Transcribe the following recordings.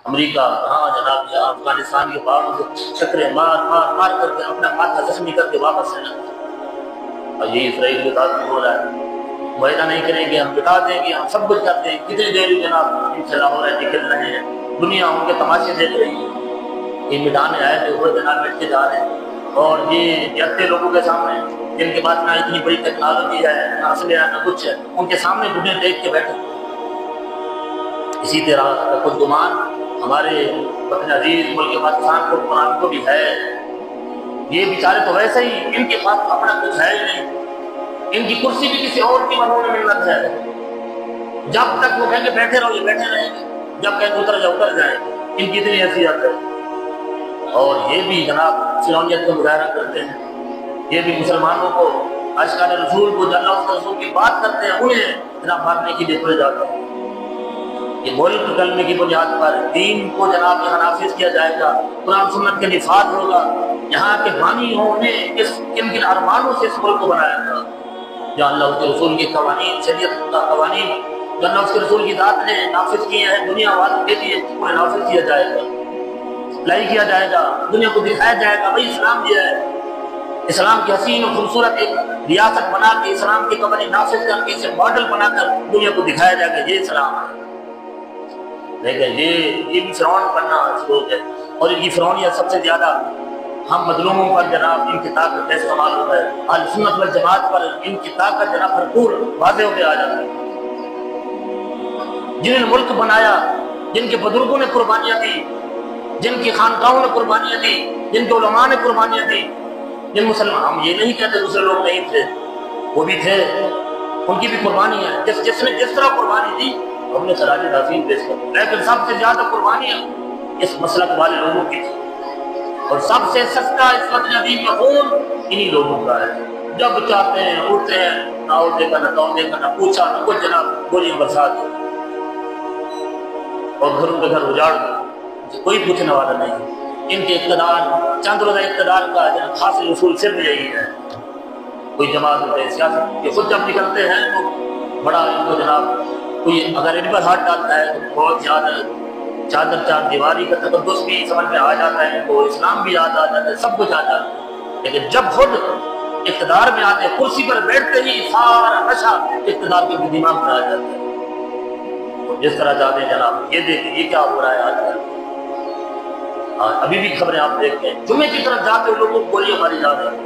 امریکہ کہاں جناب یہاں افغانستان کے پہاڑوں سے چکرے مار مار مار کر کے اپنا ماتھا زخمی کر کے واپس ہے نا، اور یہی اسرائیل کے ساتھ بھی ہو رہا ہے۔ معاہدہ نہیں کریں گے، ہم بتا دیں گے، ہم سب کچھ کرتے ہیں، کتنی دیر جناب انشاءاللہ ہو رہا ہے، نکل رہے ہیں، دنیا ان کے تماشے دیکھ رہی ہے، یہ مٹانے آئے تھے وہ جناب مٹ کے جا رہے ہیں، اور یہ جتنے لوگوں کے سامنے جن کے پاس نہ اتنی بڑی ٹیکنالوجی ہے، نہ اسلحہ ہے، نہ کچھ ہے، ان کے سامنے گھٹنے ٹیک کے بیٹھے۔ اسی طرح کچھ گمان ہمارے وطن عزیز ملک پاکستان کو قرآن کو بھی ہے، یہ بیچارے تو ویسے ہی ان کے پاس اپنا کچھ ہے ہی نہیں، ان کی کرسی بھی کسی اور کی منہوں میں ملت ہے، جب تک وہ کہیں گے بیٹھے رہو یہ بیٹھے رہیں گے، جب کہیں اتر جاؤ اتر جائیں گے، ان کی اتنی حیثیت ہے۔ اور یہ بھی جناب فرعونیت کا مظاہرہ کرتے ہیں، یہ بھی مسلمانوں کو اشکال رسول کو جو اللہ کے رسول کی بات کرتے ہیں انہیں جناب مارنے کے لیے پڑے جاتے ہیں۔ یہ ملک کلمے کی بنیاد پر دین کو جناب یہاں نافذ کیا جائے گا، قرآن سنت کے نفاذ ہوگا، یہاں کے بانی ہوں نے کن کن ارمانوں سے اس ملک کو بنایا تھا، جہاں اللہ اس کے رسول کے قوانین، شریعت کا قوانین جو اللہ اس کے رسول کی ذات نے نافذ کیے ہیں دنیا والوں کے لیے انہیں نافذ کیا جائے گا، اپلائی کیا جائے گا، دنیا کو دکھایا جائے گا بھائی اسلام یہ ہے۔ اسلام کی حسین و خوبصورت ایک ریاست بنا کے اسلام کے قوانین نافذ کر کے اسے ماڈل بنا کر دنیا کو دکھایا جائے گا یہ اسلام ہے۔ لیکن یہ بھی فرعون بننا سلوک ہے، اور ان کی فرعونیت سب سے زیادہ ہم مظلوموں پر جناب ان کی طاقت کا استعمال ہوتا ہے، اہل سنت والجماعت پر ان کی طاقت جناب بھرپور واضح ہوتے آ جاتی ہے۔ جنہوں نے ملک بنایا، جن کے بزرگوں نے قربانیاں دی، جن کی خانقاہوں نے قربانیاں دی، جن کے علماء نے قربانیاں دی، جن مسلمان، ہم یہ نہیں کہتے دوسرے لوگ نہیں تھے، وہ بھی تھے، ان کی بھی قربانی ہے، جس نے جس طرح قربانی دی ہم نے سراج تعظیم پیش کر، لیکن سب سے زیادہ قربانیاں اس مسلک والے لوگوں کی تھی، اور سب سے سستا اس وقت نبی میں خون انہی لوگوں کا ہے، جب چاہتے ہیں اٹھتے ہیں، نہ اٹھے کا نہ توڑنے کا نہ پوچھا نہ کچھ جناب گولیاں برسات ہو، اور گھروں کے گھر اجاڑ دو، کوئی پوچھنے والا نہیں۔ ان کے اقتدار، چند روزہ اقتدار کا جناب خاص اصول صرف یہی ہے، کوئی جماعت ہوتے ہیں سیاست یہ خود جب نکلتے ہیں تو بڑا ان کو جناب کوئی اگر ان پر ہاتھ ڈالتا ہے تو بہت زیادہ چادر چار دیواری کا تقدس بھی سمجھ میں آ جاتا ہے، تو اسلام بھی یاد آ جاتا ہے، سب کچھ آ جاتا ہے، لیکن جب خود اقتدار میں آتے ہیں کرسی پر بیٹھتے ہی سارا نشہ اقتدار کے دماغ میں آ جاتا ہے۔ تو جس طرح چاہتے ہیں جناب یہ دیکھیں یہ کیا ہو رہا ہے آج کل، ابھی بھی خبریں آپ دیکھتے ہیں، جمعے کی طرف جاتے ہوئے لوگوں کو گولیاں ماری جا رہی ہیں،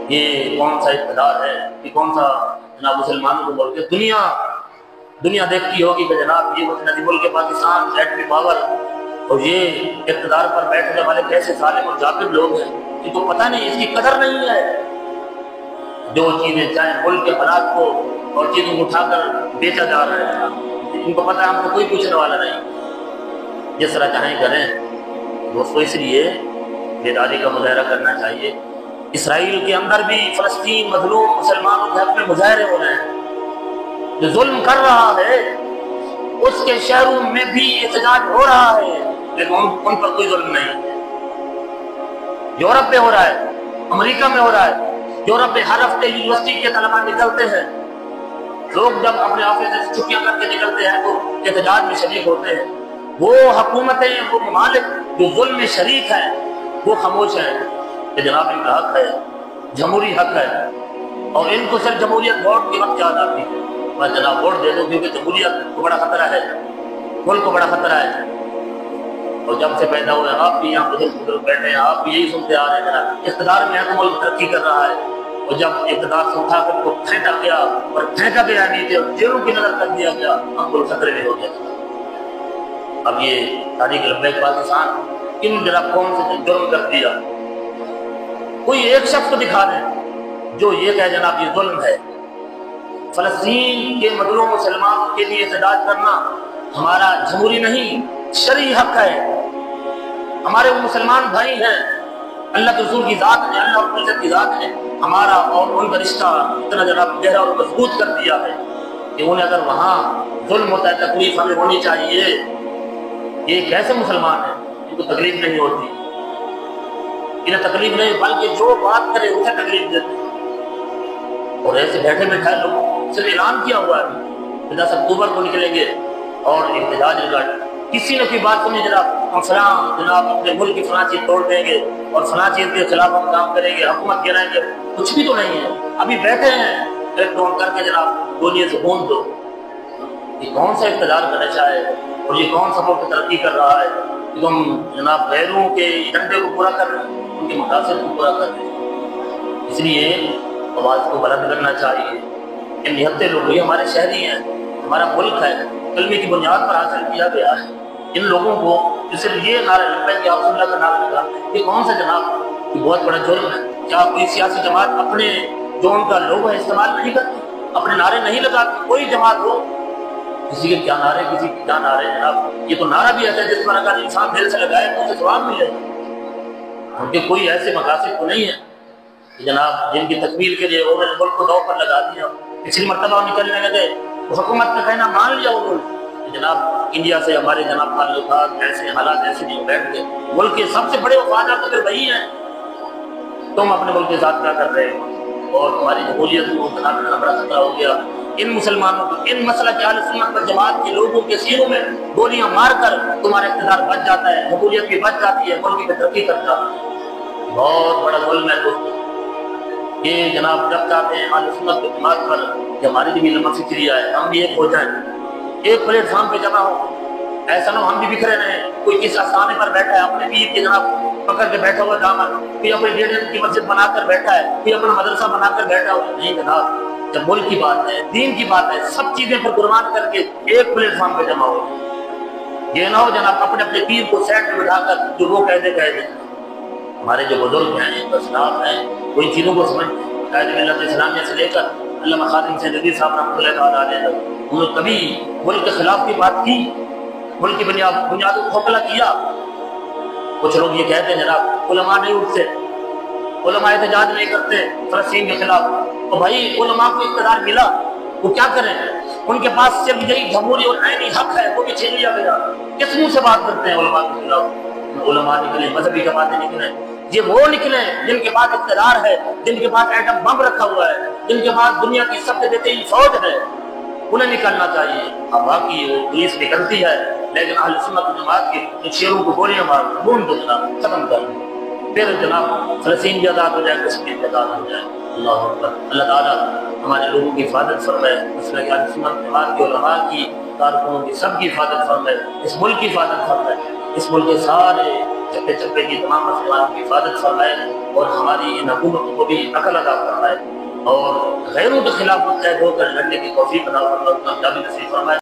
یہ کون سا اقتدار ہے، یہ کون سا جناب مسلمانوں کو بول کے دنیا دیکھتی ہوگی کہ جناب یہ وطن ملک پاکستان ایٹمی پاور اور یہ اقتدار پر بیٹھنے والے کیسے ظالم اور جابر لوگ ہیں، ان کو پتہ نہیں، اس کی قدر نہیں ہے، جو چیزیں چاہیں ملک کے حالات کو اور چیزوں کو اٹھا کر بیچا جا رہا ہے، ان کو پتہ ہے ہم کو کوئی پوچھنے والا نہیں، جس طرح چاہیں کریں۔ دوستو اس لیے بیداری کا مظاہرہ کرنا چاہیے، اسرائیل کے اندر بھی فلسطین مظلوم مسلمانوں کے حق میں مظاہرے ہو رہے ہیں، جو ظلم کر رہا ہے اس کے شہروں میں بھی احتجاج ہو رہا ہے، لیکن ان پر کوئی ظلم نہیں، یورپ میں ہو رہا ہے، امریکہ میں ہو رہا ہے، یورپ میں ہر ہفتے یونیورسٹی کے طلباء نکلتے ہیں، لوگ جب اپنے آفس سے چھٹیاں کر کے نکلتے ہیں تو احتجاج میں شریک ہوتے ہیں، وہ حکومتیں وہ ممالک جو ظلم میں شریک ہیں وہ خاموش ہیں کہ جناب ان کا حق ہے، جمہوری حق ہے، اور ان کو صرف جمہوریت ووٹ کے وقت یاد آتی ہے، بس جناب ووٹ دے دو کیونکہ جمہوریت کو بڑا خطرہ ہے، ملک کو بڑا خطرہ ہے، اور جب سے پیدا ہوئے آپ بھی یہاں بزرگ بیٹھے ہیں، آپ بھی یہی سنتے آ رہے ہیں جناب اقتدار میں ہے تو ملک ترقی کر رہا ہے، اور جب اقتدار سے اٹھا کر کو پھینکا گیا اور پھینکا گیا نیچے اور جیلوں کی نظر کر دیا گیا، اب ملک خطرے میں ہو گیا۔ اب یہ تاریخ لبیک پاکستان کن جناب کون سے جرم کر دیا، کوئی ایک شخص کو دکھا دیں جو یہ کہے جناب یہ ظلم ہے۔ فلسطین کے مظلوم مسلمانوں کے لیے احتجاج کرنا ہمارا جمہوری نہیں شرعی حق ہے، ہمارے وہ مسلمان بھائی ہیں، اللہ کے رسول کی ذات نے، اللہ اور العزت کی ذات نے ہمارا اور ان کا رشتہ اتنا جناب گہرا اور مضبوط کر دیا ہے کہ انہیں اگر وہاں ظلم ہوتا ہے تکلیف ہمیں ہونی چاہیے، یہ کیسے مسلمان ہیں ان کو تکلیف نہیں ہوتی، انہیں تکلیف نہیں بلکہ جو بات کرے اسے تکلیف دیتے ہیں، اور ایسے بیٹھے بیٹھے لوگوں کو صرف اعلان کیا ہوا ہے کہ 10 اکتوبر کو نکلیں گے اور احتجاج کا کسی نے کوئی بات سنی جناب ہم فلاں جناب اپنے ملک کی فلاں چیز توڑ دیں گے اور فلاں چیز کے خلاف ہم کام کریں گے، حکومت گرائیں گے، کچھ بھی تو نہیں ہے۔ ابھی بیٹھے ہیں ایک ڈون کر کے جناب گولیے سے خون دو۔ یہ کون سا اقتدار کا نشہ ہے اور یہ کون سا ملک ترقی کر رہا ہے کہ تم جناب غیروں کے ایجنڈے کو پورا کر رہے ہیں، ان کے مقاصد کو پورا کر رہے ہیں۔ اس لیے آواز کو بلند کرنا چاہیے۔ ان نہتے لوگ یہ ہمارے شہری ہیں، ہمارا ملک ہے، کلمے کی بنیاد پر حاصل کیا گیا ہے۔ ان لوگوں کو صرف یہ نعرہ لگتا ہے کہ آپ اللہ کا نام لگا، یہ کون سا جناب یہ بہت بڑا جرم ہے۔ کیا کوئی سیاسی جماعت اپنے جو ان کا لوگو ہے استعمال نہیں کرتی، اپنے نعرے نہیں لگاتی؟ کوئی جماعت ہو، کسی کے کیا نعرے کسی کے کیا نعرے جناب، یہ تو نعرہ بھی ایسا ہے جس پر اگر انسان دل سے لگائے تو اسے ثواب ملے گا۔ ان کے کوئی ایسے مقاصد تو نہیں ہے کہ جناب جن کی تکمیل کے لیے انہوں نے ملک کو دو پر لگا دیا، پچھلی مرتبہ نکلنے لگے حکومت کا کہنا مان لیا انہوں نے، جناب انڈیا سے ہمارے جناب تعلقات ایسے حالات ایسے نہیں بیٹھ گئے، ملک کے سب سے بڑے وفادار تو پھر وہی ہیں۔ تم اپنے ملک کے ساتھ کیا کر رہے ہو اور تمہاری جمہوریت کو جناب اتنا بڑا خطرہ ہو گیا۔ ان مسلمانوں کو ان مسئلہ کے اہل سنت والجماعت کے لوگوں کے سینوں میں گولیاں مار کر تمہارا اقتدار بچ جاتا ہے، جمہوریت بھی بچ جاتی ہے، ملک کی ترقی کرتا ہے۔ بہت بڑا ظلم ہے دوستوں یہ جناب جب چاہتے ہیں اہل سنت والجماعت پر کہ ہماری بھی لمبا فکری ہے، ہم بھی ایک ہو جائیں، ایک پلیٹ فارم پہ جمع ہو، ایسا نہ ہو ہم بھی بکھرے رہے۔ کوئی کس آستانے پر بیٹھا ہے اپنے پیر کے جناب پکڑ کے بیٹھا ہوا دامن، کوئی اپنی ڈیڑھ کی مسجد بنا کر بیٹھا ہے، کوئی اپنا مدرسہ بنا کر بیٹھا ہوا، نہیں جناب جب ملک کی بات ہے، دین کی بات ہے، سب چیزیں پر قربان کر کے ایک پلیٹ فارم پہ جمع ہو۔ یہ نہ ہو جناب اپنے اپنے پیر کو سیٹ میں بٹھا کر جو وہ کہہ دے۔ ہمارے جو بزرگ ہیں اسلاف ہیں وہ ان چیزوں کو سمجھتے ہیں۔ قائد ملت اسلامیہ سے لے کر علامہ خادم سیدی صاحب رحمۃ اللہ تعالیٰ علیہ انہوں نے کبھی ملک کے خلاف کی بات کی، ملک کی بنیادوں کو کھوکھلا کیا؟ کچھ لوگ یہ کہتے ہیں جناب علماء نہیں اٹھتے، علماء احتجاج نہیں کرتے فلسطین کے خلاف۔ تو بھائی علماء کو اقتدار ملا وہ کیا کریں؟ ان کے پاس صرف یہی جمہوری اور عینی حق ہے، وہ بھی چھین لیا گیا۔ کس منہ سے بات کرتے ہیں علماء کے خلاف؟ علماء نکلے، مذہبی جماعتیں نکلیں، یہ وہ نکلیں جن کے پاس اقتدار ہے، جن کے پاس ایٹم بم رکھا ہوا ہے، جن کے پاس دنیا کی سب سے بہترین فوج ہے، انہیں نکلنا چاہیے۔ اب باقی وہ پولیس نکلتی ہے لیکن اہل سنت والجماعت کے شیروں کو گولیاں مار خون دو جناب، ختم کر دو، پھر جناب فلسطین بھی آزاد ہو جائے، کشمیر بھی آزاد ہو جائے۔ اللہ اکبر۔ اللہ تعالیٰ ہمارے لوگوں کی حفاظت فرمائے، مسئلہ کہ اہل سنت والجماعت کے علماء کی، کارکنوں کی، سب کی حفاظت فرمائے، اس ملک کی حفاظت فرمائے، اس ملک کے سارے چپے چپے کی تمام مسلمانوں کی حفاظت فرمائے اور ہماری ان حکومتوں کو بھی عقل عطا فرمائے اور غیروں کے خلاف متحد ہو کر لڑنے کی توفیق عطا فرمائے، کامیابی نصیب فرمائے۔